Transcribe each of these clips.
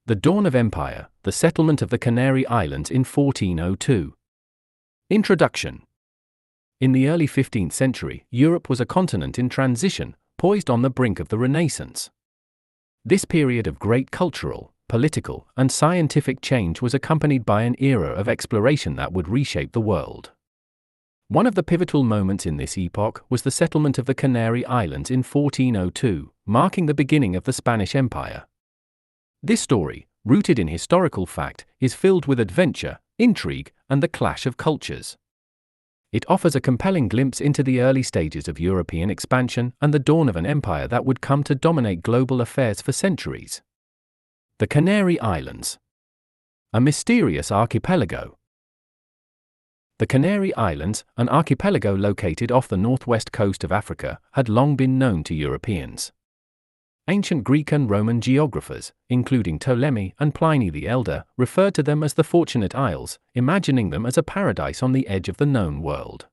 The dawn of empire, the settlement of the Canary Islands in 1402. Introduction. In the early 15th century, Europe was a continent in transition, poised on the brink of the Renaissance. This period of great cultural, political, and scientific change was accompanied by an era of exploration that would reshape the world. One of the pivotal moments in this epoch was the settlement of the Canary Islands in 1402, marking the beginning of the Spanish Empire. This story, rooted in historical fact, is filled with adventure, intrigue, and the clash of cultures. It offers a compelling glimpse into the early stages of European expansion and the dawn of an empire that would come to dominate global affairs for centuries. The Canary Islands. A mysterious archipelago. The Canary Islands, an archipelago located off the northwest coast of Africa, had long been known to Europeans. Ancient Greek and Roman geographers, including Ptolemy and Pliny the Elder, referred to them as the Fortunate Isles, imagining them as a paradise on the edge of the known world.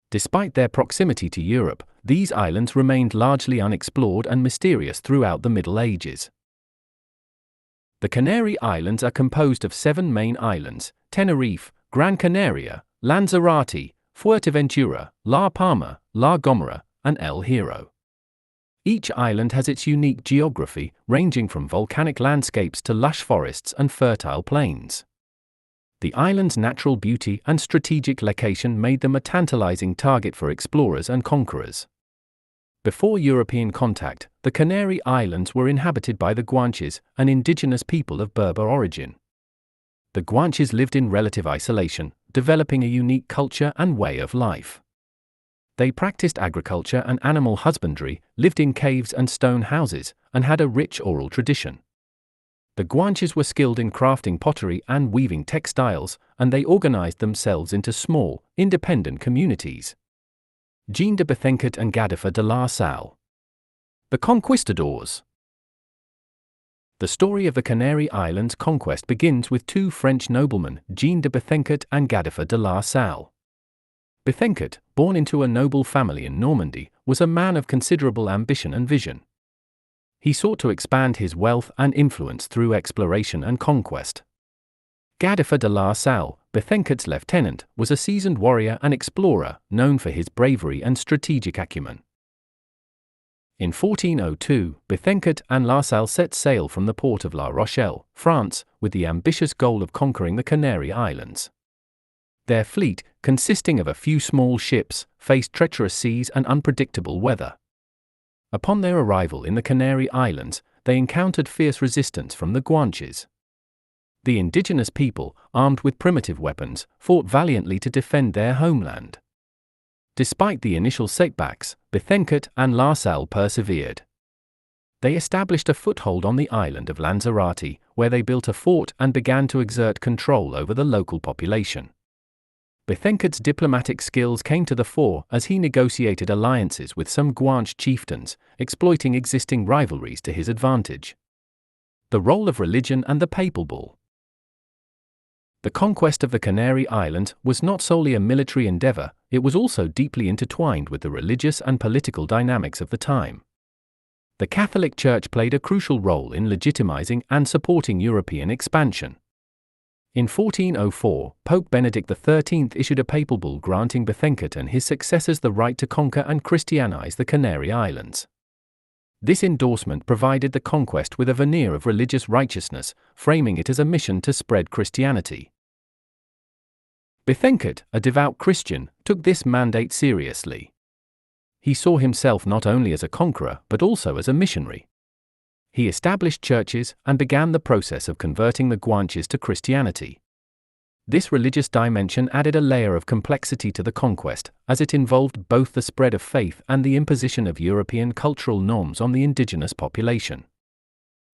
Despite their proximity to Europe, these islands remained largely unexplored and mysterious throughout the Middle Ages. The Canary Islands are composed of 7 main islands: Tenerife, Gran Canaria, Lanzarote, Fuerteventura, La Palma, La Gomera, and El Hierro. Each island has its unique geography, ranging from volcanic landscapes to lush forests and fertile plains. The island's natural beauty and strategic location made them a tantalizing target for explorers and conquerors. Before European contact, the Canary Islands were inhabited by the Guanches, an indigenous people of Berber origin. The Guanches lived in relative isolation, developing a unique culture and way of life. They practiced agriculture and animal husbandry, lived in caves and stone houses, and had a rich oral tradition. The Guanches were skilled in crafting pottery and weaving textiles, and they organized themselves into small, independent communities. Jean de Bethencourt and Gadifer de la Salle. The Conquistadors. The story of the Canary Islands conquest begins with 2 French noblemen, Jean de Bethencourt and Gadifer de la Salle. Bethencourt, born into a noble family in Normandy, was a man of considerable ambition and vision. He sought to expand his wealth and influence through exploration and conquest. Gadifer de la Salle, Bethencourt's lieutenant, was a seasoned warrior and explorer, known for his bravery and strategic acumen. In 1402, Bethencourt and La Salle set sail from the port of La Rochelle, France, with the ambitious goal of conquering the Canary Islands. Their fleet, consisting of a few small ships, faced treacherous seas and unpredictable weather. Upon their arrival in the Canary Islands, they encountered fierce resistance from the Guanches. The indigenous people, armed with primitive weapons, fought valiantly to defend their homeland. Despite the initial setbacks, Bethencourt and La Salle persevered. They established a foothold on the island of Lanzarote, where they built a fort and began to exert control over the local population. Bethencourt's diplomatic skills came to the fore as he negotiated alliances with some Guanche chieftains, exploiting existing rivalries to his advantage. The role of religion and the papal bull. The conquest of the Canary Islands was not solely a military endeavor, it was also deeply intertwined with the religious and political dynamics of the time. The Catholic Church played a crucial role in legitimizing and supporting European expansion. In 1404, Pope Benedict XIII issued a papal bull granting Bethencourt and his successors the right to conquer and Christianize the Canary Islands. This endorsement provided the conquest with a veneer of religious righteousness, framing it as a mission to spread Christianity. Bethencourt, a devout Christian, took this mandate seriously. He saw himself not only as a conqueror but also as a missionary. He established churches and began the process of converting the Guanches to Christianity. This religious dimension added a layer of complexity to the conquest, as it involved both the spread of faith and the imposition of European cultural norms on the indigenous population.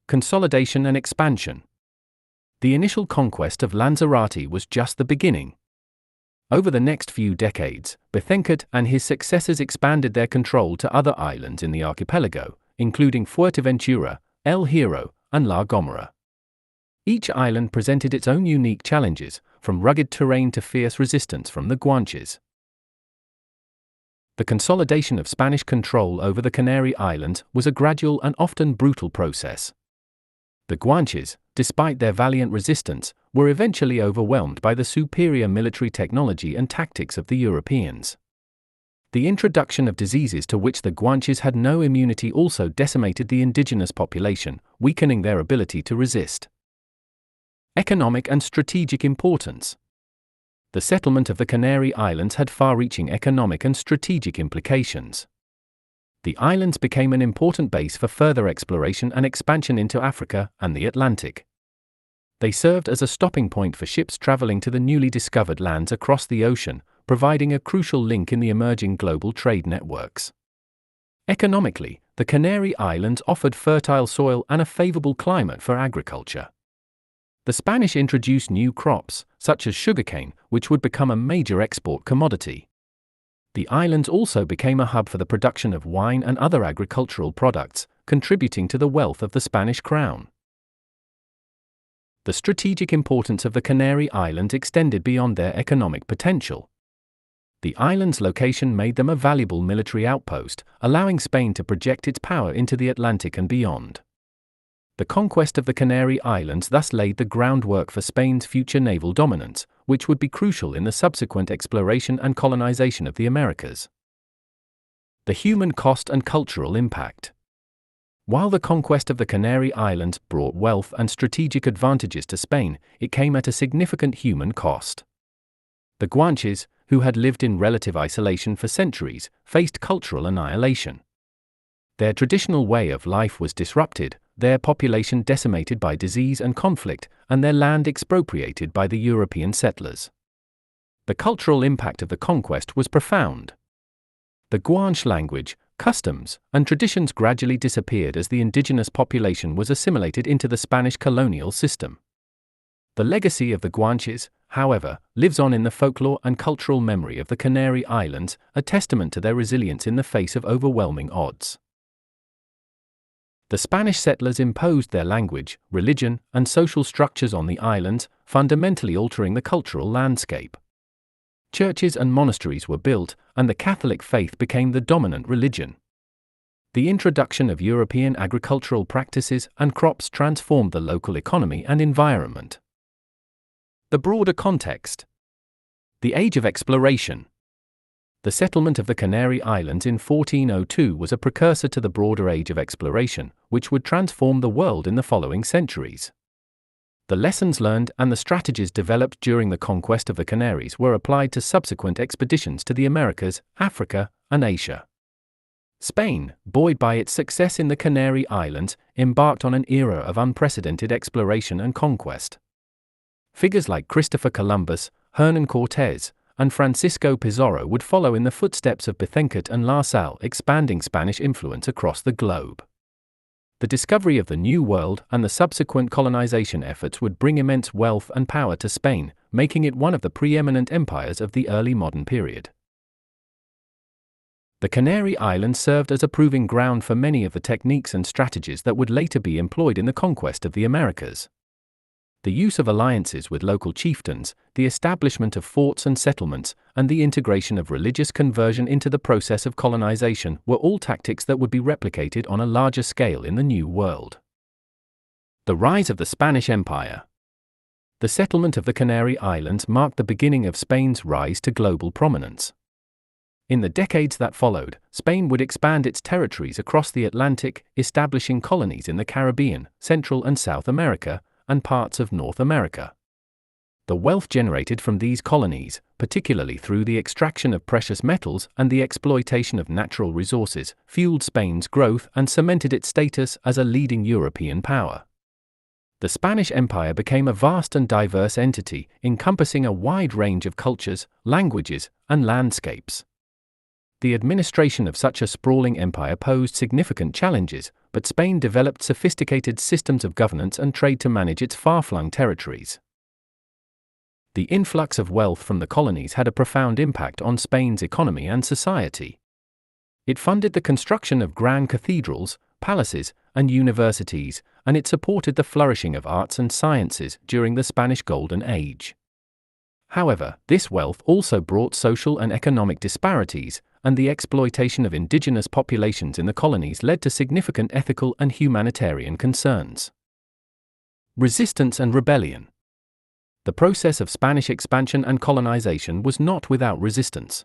Consolidation and expansion. The initial conquest of Lanzarote was just the beginning. Over the next few decades, Bethencourt and his successors expanded their control to other islands in the archipelago, including Fuerteventura, El Hierro, and La Gomera. Each island presented its own unique challenges, from rugged terrain to fierce resistance from the Guanches. The consolidation of Spanish control over the Canary Islands was a gradual and often brutal process. The Guanches, despite their valiant resistance, were eventually overwhelmed by the superior military technology and tactics of the Europeans. The introduction of diseases to which the Guanches had no immunity also decimated the indigenous population, weakening their ability to resist. Economic and strategic importance. The settlement of the Canary Islands had far-reaching economic and strategic implications. The islands became an important base for further exploration and expansion into Africa and the Atlantic. They served as a stopping point for ships traveling to the newly discovered lands across the ocean, providing a crucial link in the emerging global trade networks. Economically, the Canary Islands offered fertile soil and a favorable climate for agriculture. The Spanish introduced new crops, such as sugarcane, which would become a major export commodity. The islands also became a hub for the production of wine and other agricultural products, contributing to the wealth of the Spanish crown. The strategic importance of the Canary Islands extended beyond their economic potential. The islands' location made them a valuable military outpost, allowing Spain to project its power into the Atlantic and beyond. The conquest of the Canary Islands thus laid the groundwork for Spain's future naval dominance, which would be crucial in the subsequent exploration and colonization of the Americas. The human cost and cultural impact. While the conquest of the Canary Islands brought wealth and strategic advantages to Spain, it came at a significant human cost. The Guanches, who had lived in relative isolation for centuries, faced cultural annihilation. Their traditional way of life was disrupted, their population decimated by disease and conflict, and their land expropriated by the European settlers. The cultural impact of the conquest was profound. The Guanche language, customs, and traditions gradually disappeared as the indigenous population was assimilated into the Spanish colonial system. The legacy of the Guanches, however, lives on in the folklore and cultural memory of the Canary Islands, a testament to their resilience in the face of overwhelming odds. The Spanish settlers imposed their language, religion, and social structures on the islands, fundamentally altering the cultural landscape. Churches and monasteries were built, and the Catholic faith became the dominant religion. The introduction of European agricultural practices and crops transformed the local economy and environment. The broader context. The Age of Exploration. The settlement of the Canary Islands in 1402 was a precursor to the broader Age of Exploration, which would transform the world in the following centuries. The lessons learned and the strategies developed during the conquest of the Canaries were applied to subsequent expeditions to the Americas, Africa, and Asia. Spain, buoyed by its success in the Canary Islands, embarked on an era of unprecedented exploration and conquest. Figures like Christopher Columbus, Hernan Cortés, and Francisco Pizarro would follow in the footsteps of Bethencourt and La Salle, expanding Spanish influence across the globe. The discovery of the New World and the subsequent colonization efforts would bring immense wealth and power to Spain, making it one of the preeminent empires of the early modern period. The Canary Islands served as a proving ground for many of the techniques and strategies that would later be employed in the conquest of the Americas. The use of alliances with local chieftains, the establishment of forts and settlements, and the integration of religious conversion into the process of colonization were all tactics that would be replicated on a larger scale in the New World. The rise of the Spanish Empire. The settlement of the Canary Islands marked the beginning of Spain's rise to global prominence. In the decades that followed, Spain would expand its territories across the Atlantic, establishing colonies in the Caribbean, Central and South America, and parts of North America. The wealth generated from these colonies, particularly through the extraction of precious metals and the exploitation of natural resources, fueled Spain's growth and cemented its status as a leading European power. The Spanish Empire became a vast and diverse entity, encompassing a wide range of cultures, languages, and landscapes. The administration of such a sprawling empire posed significant challenges, but Spain developed sophisticated systems of governance and trade to manage its far-flung territories. The influx of wealth from the colonies had a profound impact on Spain's economy and society. It funded the construction of grand cathedrals, palaces, and universities, and it supported the flourishing of arts and sciences during the Spanish Golden Age. However, this wealth also brought social and economic disparities, and the exploitation of indigenous populations in the colonies led to significant ethical and humanitarian concerns. Resistance and rebellion. The process of Spanish expansion and colonization was not without resistance.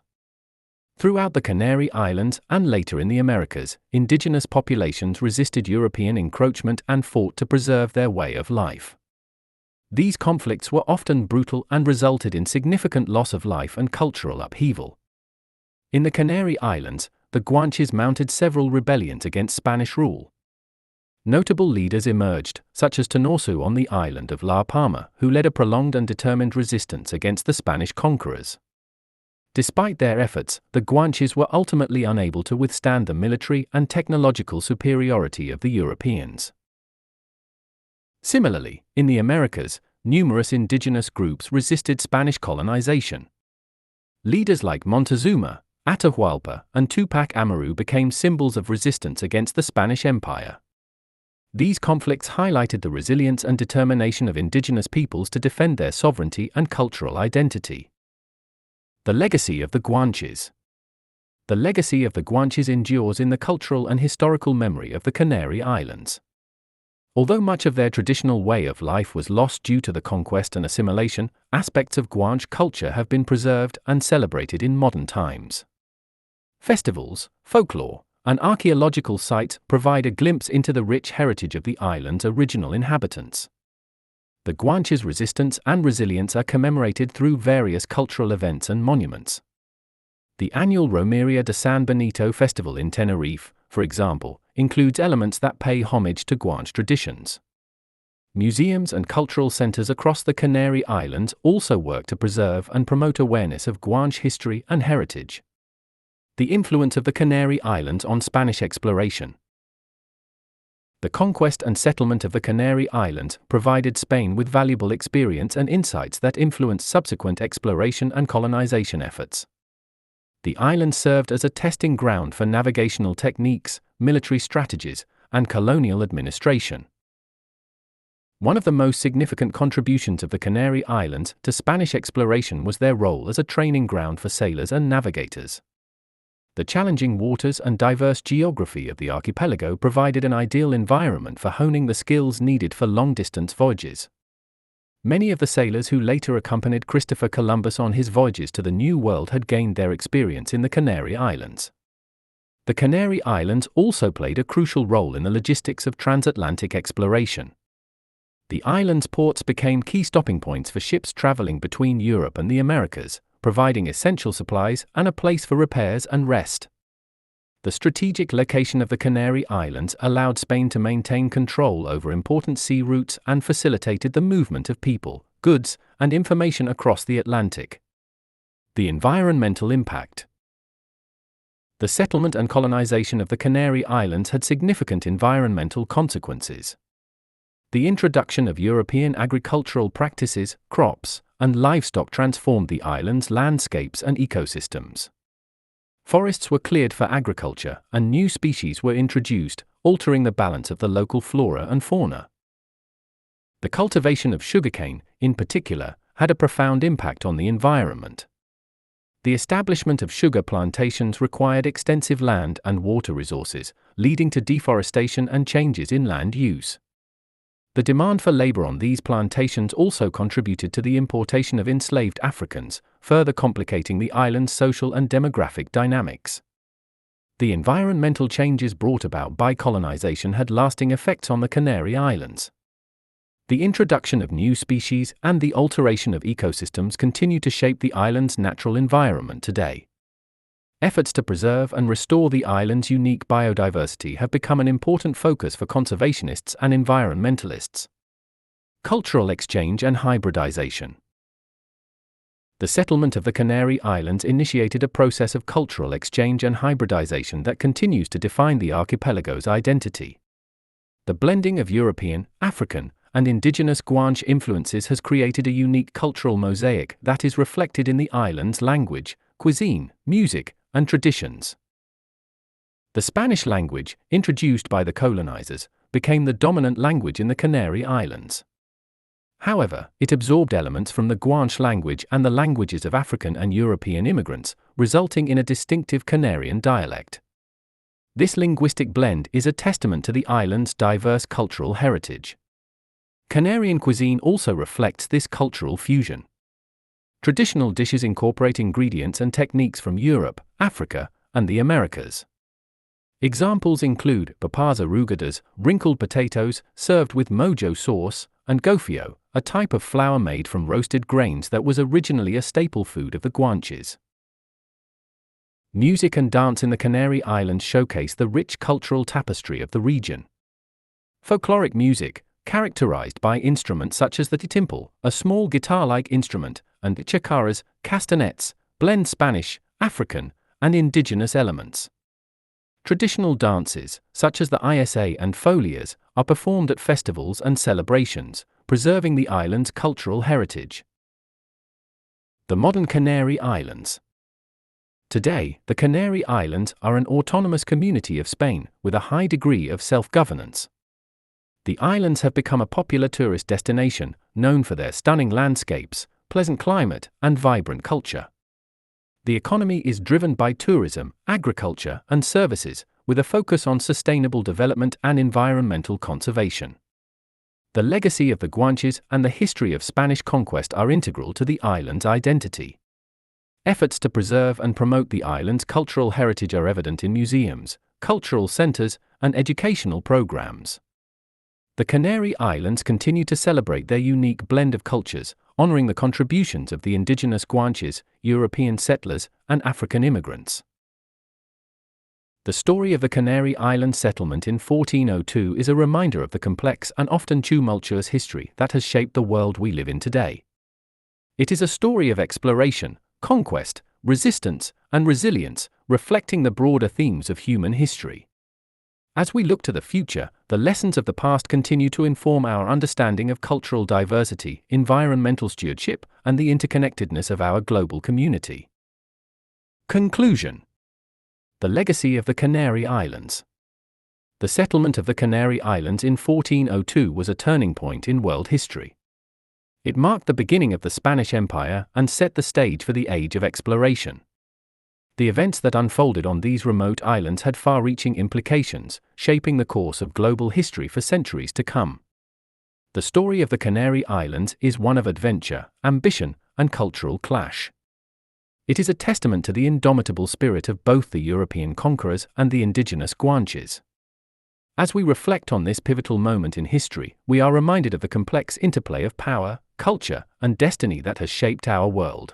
Throughout the Canary Islands and later in the Americas, indigenous populations resisted European encroachment and fought to preserve their way of life. These conflicts were often brutal and resulted in significant loss of life and cultural upheaval. In the Canary Islands, the Guanches mounted several rebellions against Spanish rule. Notable leaders emerged, such as Tonorsu on the island of La Palma, who led a prolonged and determined resistance against the Spanish conquerors. Despite their efforts, the Guanches were ultimately unable to withstand the military and technological superiority of the Europeans. Similarly, in the Americas, numerous indigenous groups resisted Spanish colonization. Leaders like Montezuma, Atahualpa, and Tupac Amaru became symbols of resistance against the Spanish Empire. These conflicts highlighted the resilience and determination of indigenous peoples to defend their sovereignty and cultural identity. The legacy of the Guanches. The legacy of the Guanches endures in the cultural and historical memory of the Canary Islands. Although much of their traditional way of life was lost due to the conquest and assimilation, aspects of Guanche culture have been preserved and celebrated in modern times. Festivals, folklore, and archaeological sites provide a glimpse into the rich heritage of the island's original inhabitants. The Guanches' resistance and resilience are commemorated through various cultural events and monuments. The annual Romeria de San Benito festival in Tenerife, for example, includes elements that pay homage to Guanche traditions. Museums and cultural centers across the Canary Islands also work to preserve and promote awareness of Guanche history and heritage. The influence of the Canary Islands on Spanish exploration. The conquest and settlement of the Canary Islands provided Spain with valuable experience and insights that influenced subsequent exploration and colonization efforts. The island served as a testing ground for navigational techniques, military strategies, and colonial administration. One of the most significant contributions of the Canary Islands to Spanish exploration was their role as a training ground for sailors and navigators. The challenging waters and diverse geography of the archipelago provided an ideal environment for honing the skills needed for long-distance voyages. Many of the sailors who later accompanied Christopher Columbus on his voyages to the New World had gained their experience in the Canary Islands. The Canary Islands also played a crucial role in the logistics of transatlantic exploration. The island's ports became key stopping points for ships traveling between Europe and the Americas, providing essential supplies and a place for repairs and rest. The strategic location of the Canary Islands allowed Spain to maintain control over important sea routes and facilitated the movement of people, goods, and information across the Atlantic. The environmental impact. The settlement and colonization of the Canary Islands had significant environmental consequences. The introduction of European agricultural practices, crops, and livestock transformed the island's landscapes and ecosystems. Forests were cleared for agriculture, and new species were introduced, altering the balance of the local flora and fauna. The cultivation of sugarcane, in particular, had a profound impact on the environment. The establishment of sugar plantations required extensive land and water resources, leading to deforestation and changes in land use. The demand for labor on these plantations also contributed to the importation of enslaved Africans, further complicating the island's social and demographic dynamics. The environmental changes brought about by colonization had lasting effects on the Canary Islands. The introduction of new species and the alteration of ecosystems continue to shape the island's natural environment today. Efforts to preserve and restore the island's unique biodiversity have become an important focus for conservationists and environmentalists. Cultural exchange and hybridization. The settlement of the Canary Islands initiated a process of cultural exchange and hybridization that continues to define the archipelago's identity. The blending of European, African, and indigenous Guanche influences has created a unique cultural mosaic that is reflected in the island's language, cuisine, music, and traditions. The Spanish language, introduced by the colonizers, became the dominant language in the Canary Islands. However, it absorbed elements from the Guanche language and the languages of African and European immigrants, resulting in a distinctive Canarian dialect. This linguistic blend is a testament to the island's diverse cultural heritage. Canarian cuisine also reflects this cultural fusion. Traditional dishes incorporate ingredients and techniques from Europe, Africa, and the Americas. Examples include papas arrugadas, wrinkled potatoes, served with mojo sauce, and gofio, a type of flour made from roasted grains that was originally a staple food of the Guanches. Music and dance in the Canary Islands showcase the rich cultural tapestry of the region. Folkloric music, characterized by instruments such as the titimple, a small guitar-like instrument, and chacaras, castanets, blend Spanish, African, and indigenous elements. Traditional dances, such as the Isa and folias, are performed at festivals and celebrations, preserving the island's cultural heritage. The modern Canary Islands. Today, the Canary Islands are an autonomous community of Spain, with a high degree of self-governance. The islands have become a popular tourist destination, known for their stunning landscapes, pleasant climate, and vibrant culture. The economy is driven by tourism, agriculture, and services, with a focus on sustainable development and environmental conservation. The legacy of the Guanches and the history of Spanish conquest are integral to the island's identity. Efforts to preserve and promote the island's cultural heritage are evident in museums, cultural centers, and educational programs. The Canary Islands continue to celebrate their unique blend of cultures, honoring the contributions of the indigenous Guanches, European settlers, and African immigrants. The story of the Canary Island settlement in 1402 is a reminder of the complex and often tumultuous history that has shaped the world we live in today. It is a story of exploration, conquest, resistance, and resilience, reflecting the broader themes of human history. As we look to the future, the lessons of the past continue to inform our understanding of cultural diversity, environmental stewardship, and the interconnectedness of our global community. Conclusion. The legacy of the Canary Islands. The settlement of the Canary Islands in 1402 was a turning point in world history. It marked the beginning of the Spanish Empire and set the stage for the age of exploration. The events that unfolded on these remote islands had far-reaching implications, shaping the course of global history for centuries to come. The story of the Canary Islands is one of adventure, ambition, and cultural clash. It is a testament to the indomitable spirit of both the European conquerors and the indigenous Guanches. As we reflect on this pivotal moment in history, we are reminded of the complex interplay of power, culture, and destiny that has shaped our world.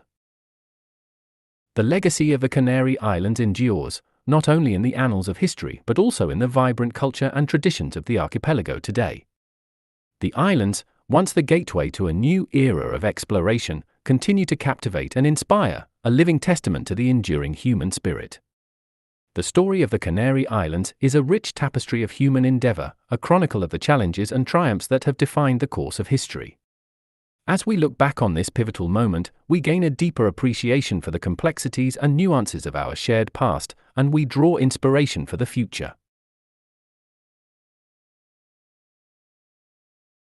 The legacy of the Canary Islands endures, not only in the annals of history but also in the vibrant culture and traditions of the archipelago today. The islands, once the gateway to a new era of exploration, continue to captivate and inspire, a living testament to the enduring human spirit. The story of the Canary Islands is a rich tapestry of human endeavor, a chronicle of the challenges and triumphs that have defined the course of history. As we look back on this pivotal moment, we gain a deeper appreciation for the complexities and nuances of our shared past, and we draw inspiration for the future.